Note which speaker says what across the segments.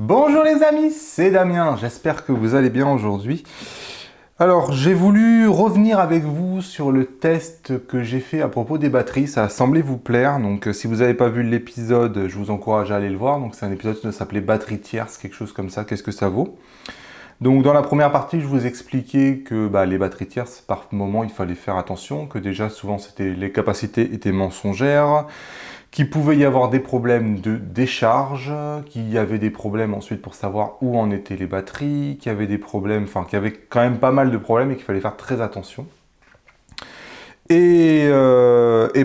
Speaker 1: Bonjour les amis, c'est Damien, j'espère que vous allez bien aujourd'hui. Alors, j'ai voulu revenir avec vous sur le test que j'ai fait à propos des batteries, ça a semblé vous plaire, donc si vous n'avez pas vu l'épisode, je vous encourage à aller le voir. Donc c'est un épisode qui s'appelait batterie tierce, quelque chose comme ça, qu'est-ce que ça vaut? Donc dans la première partie, je vous expliquais que les batteries tierces, par moment, il fallait faire attention, que déjà souvent les capacités étaient mensongères, qu'il pouvait y avoir des problèmes de décharge, qu'il y avait des problèmes ensuite pour savoir où en étaient les batteries, qu'il y avait des problèmes, enfin qu'il y avait quand même pas mal de problèmes et qu'il fallait faire très attention. Et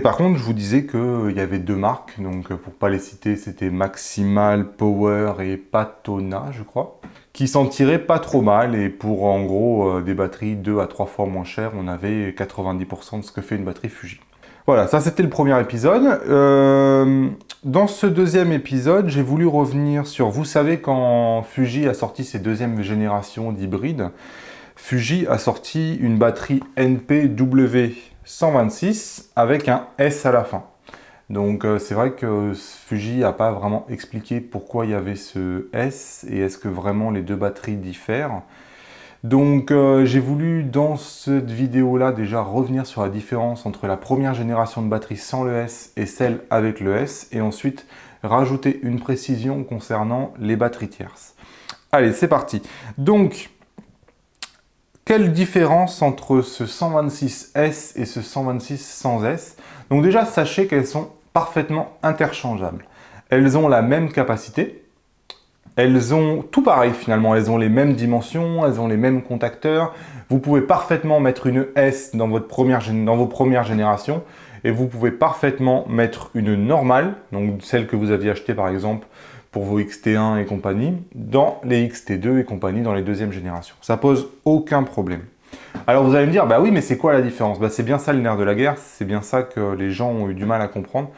Speaker 1: par contre, je vous disais qu'il y avait deux marques, donc pour pas les citer, c'était Maximal, Power et Patona, je crois, qui s'en tiraient pas trop mal, et pour en gros des batteries 2 à 3 fois moins chères, on avait 90% de ce que fait une batterie Fuji. Voilà, ça c'était le premier épisode. Dans ce deuxième épisode, j'ai voulu revenir sur... Vous savez, quand Fuji a sorti ses deuxièmes générations d'hybrides, Fuji a sorti une batterie NPW126 avec un S à la fin. Donc c'est vrai que Fuji n'a pas vraiment expliqué pourquoi il y avait ce S et est-ce que vraiment les deux batteries diffèrent. Donc j'ai voulu dans cette vidéo-là déjà revenir sur la différence entre la première génération de batterie sans le S et celle avec le S, et ensuite rajouter une précision concernant les batteries tierces. Allez, c'est parti. Donc, quelle différence entre ce 126S et ce 126 sans S? Donc déjà, sachez qu'elles sont parfaitement interchangeables. Elles ont la même capacité. Elles ont tout pareil finalement, elles ont les mêmes dimensions, elles ont les mêmes contacteurs. Vous pouvez parfaitement mettre une S dans vos premières générations, et vous pouvez parfaitement mettre une normale, donc celle que vous aviez achetée par exemple pour vos XT1 et compagnie, dans les XT2 et compagnie dans les deuxièmes générations. Ça pose aucun problème. Alors vous allez me dire, bah oui, mais c'est quoi la différence? C'est bien ça le nerf de la guerre, c'est bien ça que les gens ont eu du mal à comprendre.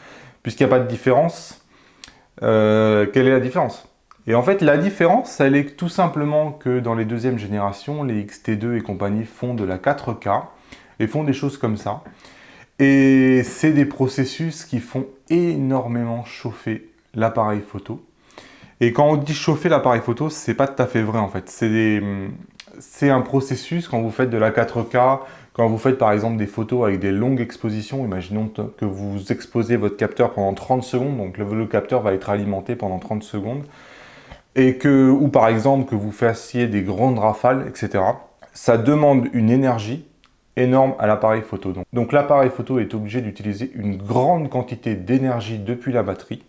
Speaker 1: Puisqu'il n'y a pas de différence, quelle est la différence? Et en fait, la différence, elle est tout simplement que dans les deuxièmes générations, les XT2 et compagnie font de la 4K et font des choses comme ça. Et c'est des processus qui font énormément chauffer l'appareil photo. Et quand on dit chauffer l'appareil photo, c'est pas tout à fait vrai en fait. C'est un processus quand vous faites de la 4K, quand vous faites par exemple des photos avec des longues expositions. Imaginons que vous exposez votre capteur pendant 30 secondes, donc le capteur va être alimenté pendant 30 secondes. Ou par exemple que vous fassiez des grandes rafales, etc. Ça demande une énergie énorme à l'appareil photo. Donc l'appareil photo est obligé d'utiliser une grande quantité d'énergie depuis la batterie.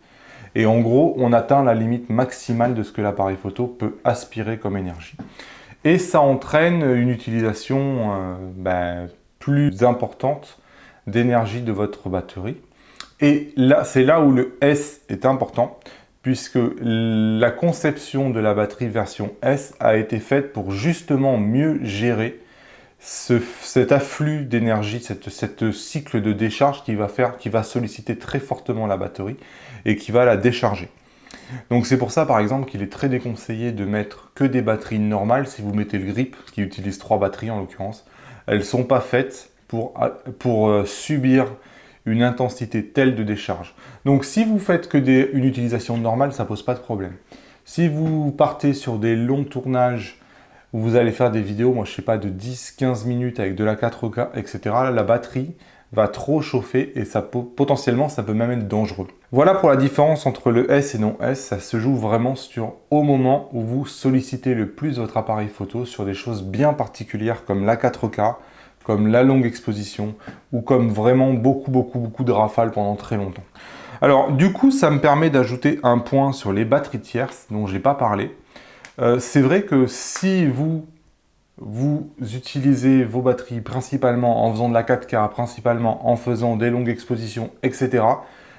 Speaker 1: Et en gros, on atteint la limite maximale de ce que l'appareil photo peut aspirer comme énergie. Et ça entraîne une utilisation plus importante d'énergie de votre batterie. Et là, c'est là où le S est important, puisque la conception de la batterie version S a été faite pour justement mieux gérer cet afflux d'énergie, cette cycle de décharge qui va solliciter très fortement la batterie et qui va la décharger. Donc c'est pour ça par exemple qu'il est très déconseillé de mettre que des batteries normales. Si vous mettez le grip, qui utilise 3 batteries en l'occurrence, elles ne sont pas faites pour subir une intensité telle de décharge. Donc si vous faites que une utilisation normale, ça ne pose pas de problème. Si vous partez sur des longs tournages, où vous allez faire des vidéos, moi je sais pas, de 10-15 minutes avec de la 4K, etc., la batterie va trop chauffer et potentiellement ça peut même être dangereux. Voilà pour la différence entre le S et non S. Ça se joue vraiment au moment où vous sollicitez le plus votre appareil photo sur des choses bien particulières comme la 4K, comme la longue exposition, ou comme vraiment beaucoup de rafales pendant très longtemps. Alors du coup, ça me permet d'ajouter un point sur les batteries tierces dont je n'ai pas parlé. C'est vrai que si vous utilisez vos batteries principalement en faisant de la 4K, principalement en faisant des longues expositions, etc.,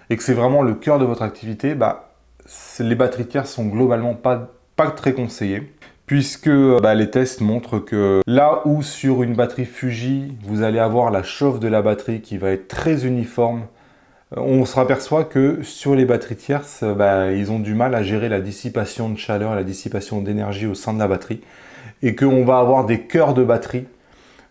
Speaker 1: et que c'est vraiment le cœur de votre activité, les batteries tierces sont globalement pas très conseillées, puisque les tests montrent que là où sur une batterie Fuji, vous allez avoir la chauffe de la batterie qui va être très uniforme, on se aperçoit que sur les batteries tierces, ils ont du mal à gérer la dissipation de chaleur, la dissipation d'énergie au sein de la batterie, et qu'on va avoir des cœurs de batterie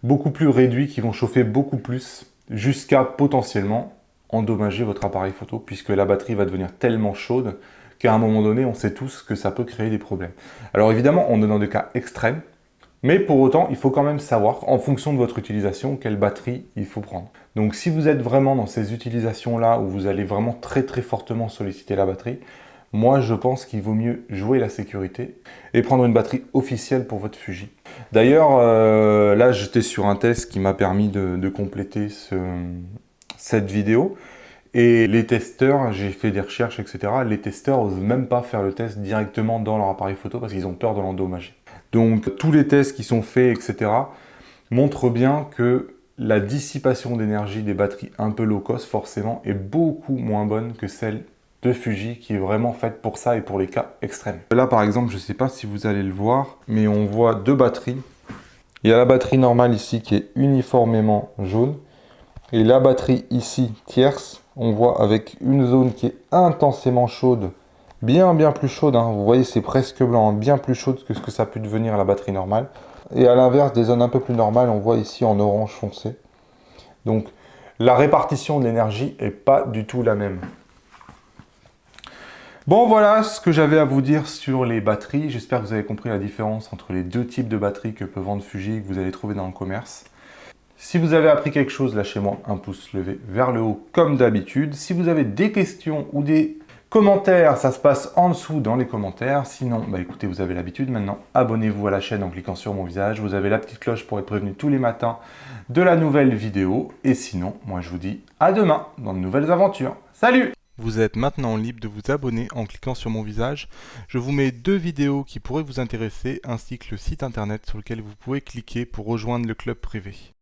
Speaker 1: beaucoup plus réduits qui vont chauffer beaucoup plus, jusqu'à potentiellement endommager votre appareil photo, puisque la batterie va devenir tellement chaude qu'à un moment donné, on sait tous que ça peut créer des problèmes. Alors évidemment, on est dans des cas extrêmes, mais pour autant, il faut quand même savoir, en fonction de votre utilisation, quelle batterie il faut prendre. Donc si vous êtes vraiment dans ces utilisations-là, où vous allez vraiment très fortement solliciter la batterie, moi je pense qu'il vaut mieux jouer la sécurité et prendre une batterie officielle pour votre Fuji. D'ailleurs, là j'étais sur un test qui m'a permis de compléter cette vidéo. Et les testeurs, j'ai fait des recherches, etc. Les testeurs n'osent même pas faire le test directement dans leur appareil photo parce qu'ils ont peur de l'endommager. Donc tous les tests qui sont faits, etc. montrent bien que la dissipation d'énergie des batteries un peu low cost, forcément, est beaucoup moins bonne que celle de Fuji qui est vraiment faite pour ça et pour les cas extrêmes. Là par exemple, je ne sais pas si vous allez le voir, mais on voit deux batteries. Il y a la batterie normale ici qui est uniformément jaune. Et la batterie ici, tierce, on voit avec une zone qui est intensément chaude, bien plus chaude, hein. Vous voyez c'est presque blanc, hein, bien plus chaude que ce que ça a pu devenir la batterie normale. Et à l'inverse, des zones un peu plus normales, on voit ici en orange foncé. Donc la répartition de l'énergie n'est pas du tout la même. Bon voilà ce que j'avais à vous dire sur les batteries. J'espère que vous avez compris la différence entre les deux types de batteries que peut vendre Fuji, que vous allez trouver dans le commerce. Si vous avez appris quelque chose, lâchez-moi un pouce levé vers le haut comme d'habitude. Si vous avez des questions ou des commentaires, ça se passe en dessous dans les commentaires. Sinon, bah écoutez, vous avez l'habitude maintenant. Abonnez-vous à la chaîne en cliquant sur mon visage. Vous avez la petite cloche pour être prévenu tous les matins de la nouvelle vidéo. Et sinon, moi je vous dis à demain dans de nouvelles aventures. Salut! Vous êtes maintenant libre de vous abonner en cliquant sur mon visage. Je vous mets 2 vidéos qui pourraient vous intéresser ainsi que le site internet sur lequel vous pouvez cliquer pour rejoindre le club privé.